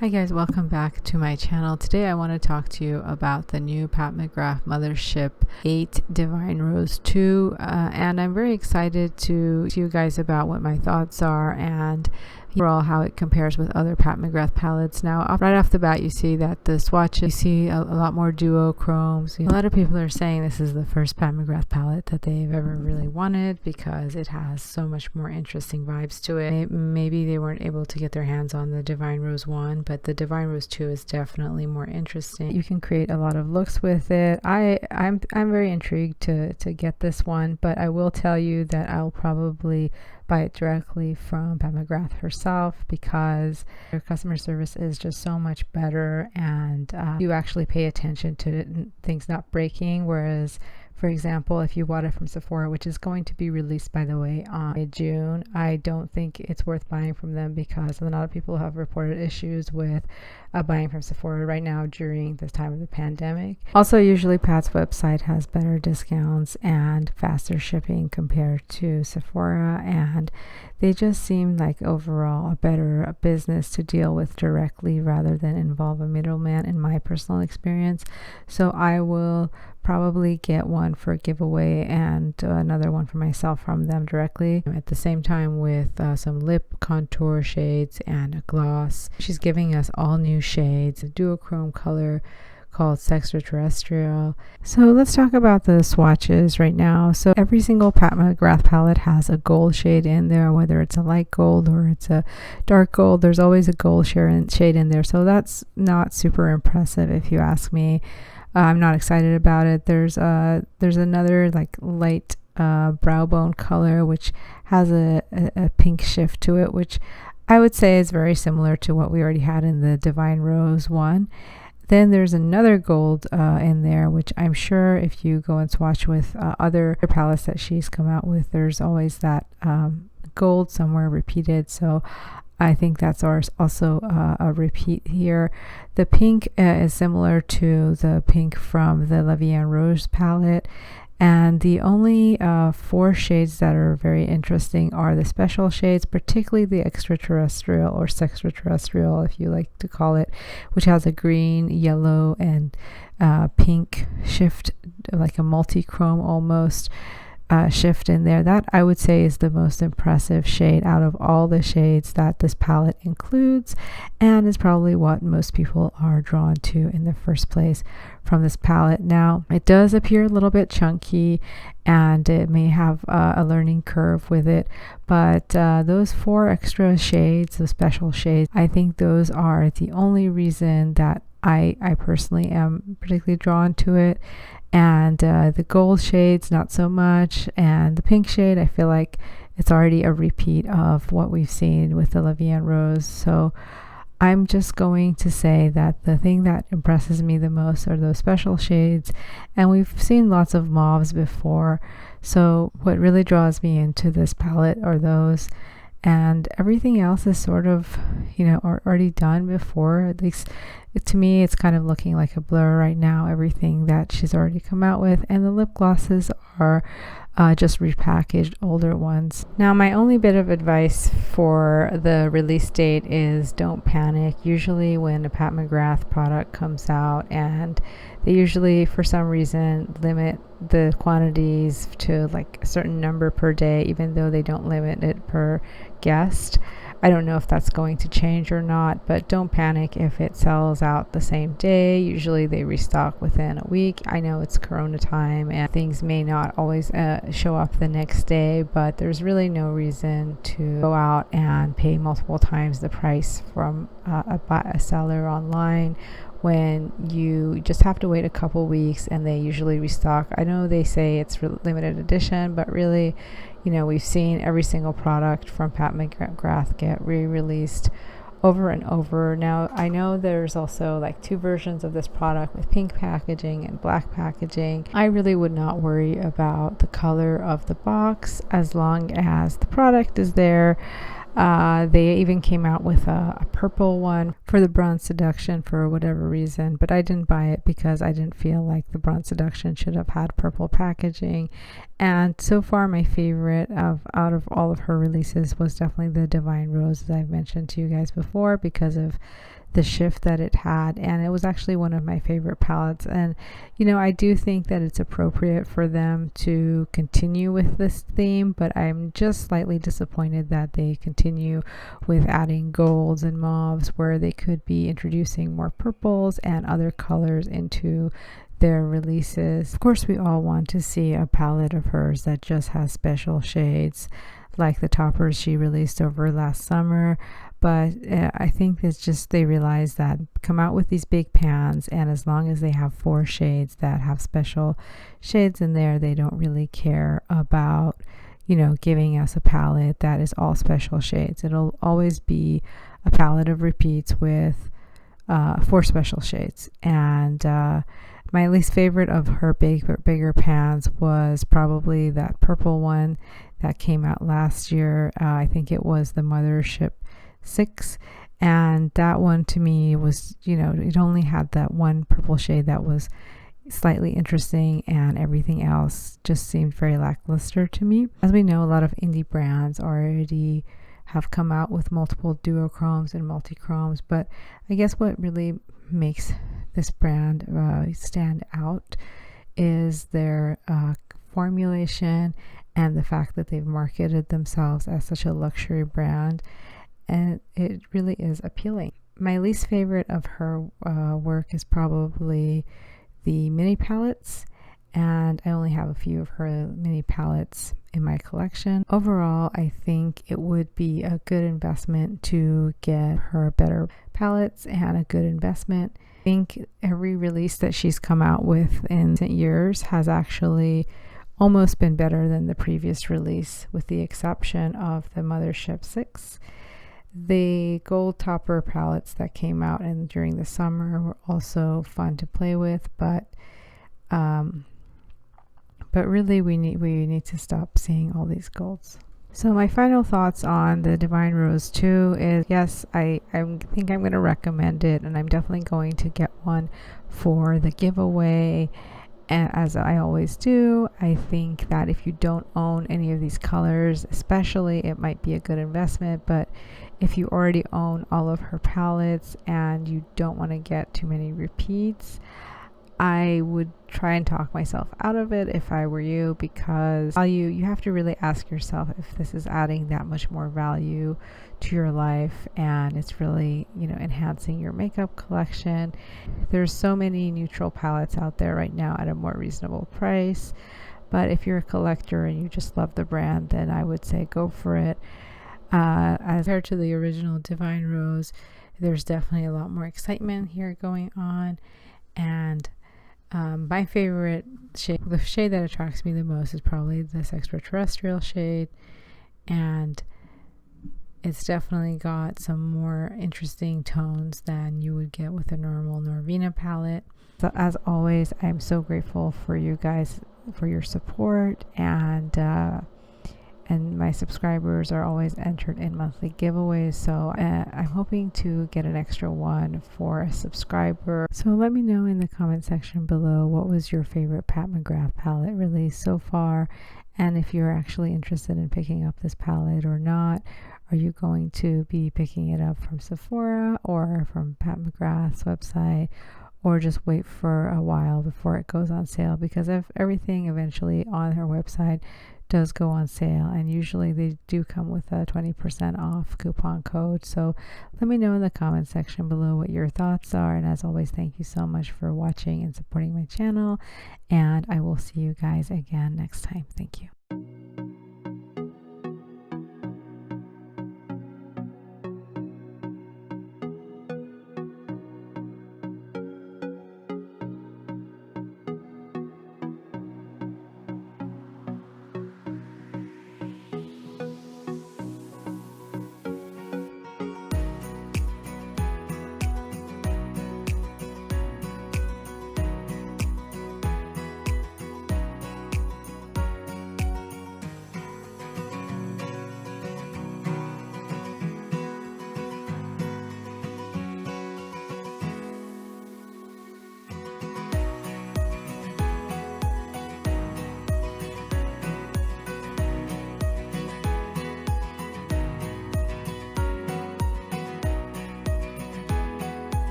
Hi guys, welcome back to my channel. Today I want to talk to you about the new Pat McGrath Mothership 8 Divine Rose 2 and I'm very excited to you guys about what my thoughts are and overall how it compares with other Pat McGrath palettes. Now right off the bat you see that the swatches, you see a lot more duochromes. A lot of people are saying this is the first Pat McGrath palette that they've ever really wanted because it has so much more interesting vibes to it. Maybe they weren't able to get their hands on the Divine Rose 1, but the Divine Rose 2 is definitely more interesting. You can create a lot of looks with it. I'm very intrigued to get this one, but I will tell you that I'll probably buy it directly from Pat McGrath herself because their customer service is just so much better, and you actually pay attention to things not breaking, whereas for example, if you bought it from Sephora, which is going to be released, by the way, on June, I don't think it's worth buying from them because a lot of people have reported issues with buying from Sephora right now during this time of the pandemic. Also, usually Pat's website has better discounts and faster shipping compared to Sephora, and they just seem like overall a better business to deal with directly rather than involve a middleman, in my personal experience. So I will probably get one for a giveaway and another one for myself from them directly at the same time with some lip contour shades and a gloss. She's giving us all new shades, a duochrome color called Extraterrestrial. So let's talk about the swatches right now. So every single Pat McGrath palette has a gold shade in there, whether it's a light gold or it's a dark gold. There's always a gold shade in there, so that's not super impressive if you ask me. I'm not excited about it. There's another like light brow bone color which has a pink shift to it, which I would say is very similar to what we already had in the Divine Rose one. Then there's another gold in there, which I'm sure if you go and swatch with other palettes that she's come out with, there's always that gold somewhere repeated. So I think that's also a repeat here. The pink is similar to the pink from the VIII Rose palette, and the only 4 shades that are very interesting are the special shades, particularly the Extraterrestrial or Sextraterrestrial if you like to call it, which has a green, yellow, and pink shift, like a multi-chrome almost shift in there. That I would say is the most impressive shade out of all the shades that this palette includes, and is probably what most people are drawn to in the first place from this palette. Now it does appear a little bit chunky and it may have a learning curve with it, but those 4 extra shades, the special shades, I think those are the only reason that I personally am particularly drawn to it. And the gold shades not so much, and the pink shade I feel like it's already a repeat of what we've seen with the VIII Rose. So I'm just going to say that the thing that impresses me the most are those special shades, and we've seen lots of mauves before, so what really draws me into this palette are those, and everything else is sort of, you know, already done before. At least to me it's kind of looking like a blur right now, everything that she's already come out with, and the lip glosses are just repackaged older ones. Now my only bit of advice for the release date is don't panic. Usually when a Pat McGrath product comes out, and they usually for some reason limit the quantities to like a certain number per day, even though they don't limit it per guest. I don't know if that's going to change or not, but don't panic if it sells out the same day. Usually they restock within a week. I know it's Corona time and things may not always show up the next day, but there's really no reason to go out and pay multiple times the price from a seller online when you just have to wait a couple weeks and they usually restock. I know they say it's limited edition, but really, you know, we've seen every single product from Pat McGrath get re-released over and over. Now I know there's also like 2 versions of this product with pink packaging and black packaging. I really would not worry about the color of the box as long as the product is there. They even came out with a purple one for the Bronze Seduction for whatever reason, but I didn't buy it because I didn't feel like the Bronze Seduction should have had purple packaging. And so far my favorite out of all of her releases was definitely the Divine Rose, as I've mentioned to you guys before, because of the shift that it had, and it was actually one of my favorite palettes. And you know, I do think that it's appropriate for them to continue with this theme, but I'm just slightly disappointed that they continue with adding golds and mauves where they could be introducing more purples and other colors into their releases. Of course, we all want to see a palette of hers that just has special shades like the toppers she released over last summer. But I think it's just they realize that come out with these big pans, and as long as they have 4 shades that have special shades in there, they don't really care about, you know, giving us a palette that is all special shades. It'll always be a palette of repeats with 4 special shades. And my least favorite of her bigger pans was probably that purple one that came out last year. I think it was the Mothership 6, and that one to me was, you know, it only had that one purple shade that was slightly interesting, and everything else just seemed very lackluster to me. As we know, a lot of indie brands already have come out with multiple duochromes and multichromes, but I guess what really makes this brand stand out is their formulation and the fact that they've marketed themselves as such a luxury brand, and it really is appealing. My least favorite of her work is probably the mini palettes, and I only have a few of her mini palettes in my collection. Overall, I think it would be a good investment to get her better palettes, and a good investment. I think every release that she's come out with in recent years has actually almost been better than the previous release, with the exception of the Mothership 6. The gold topper palettes that came out during the summer were also fun to play with, but really we need to stop seeing all these golds. So my final thoughts on the Divine Rose 2 is, yes, I think I'm going to recommend it, and I'm definitely going to get one for the giveaway. And as I always do, I think that if you don't own any of these colors, especially, it might be a good investment. But if you already own all of her palettes and you don't want to get too many repeats, I would try and talk myself out of it if I were you, because you have to really ask yourself if this is adding that much more value to your life, and it's really, you know, enhancing your makeup collection. There's so many neutral palettes out there right now at a more reasonable price, but if you're a collector and you just love the brand, then I would say go for it. As compared to the original Divine Rose, there's definitely a lot more excitement here going on, and my favorite shade, the shade that attracts me the most, is probably this extraterrestrial shade, and it's definitely got some more interesting tones than you would get with a normal Norvina palette. So as always, I'm so grateful for you guys, for your support, and my subscribers are always entered in monthly giveaways, so I'm hoping to get an extra one for a subscriber. So let me know in the comment section below what was your favorite Pat McGrath palette release so far, and if you're actually interested in picking up this palette or not. Are you going to be picking it up from Sephora or from Pat McGrath's website, or just wait for a while before it goes on sale? Because if everything eventually on her website does go on sale, and usually they do come with a 20% off coupon code. So let me know in the comment section below what your thoughts are, and as always, thank you so much for watching and supporting my channel, and I will see you guys again next time. Thank you.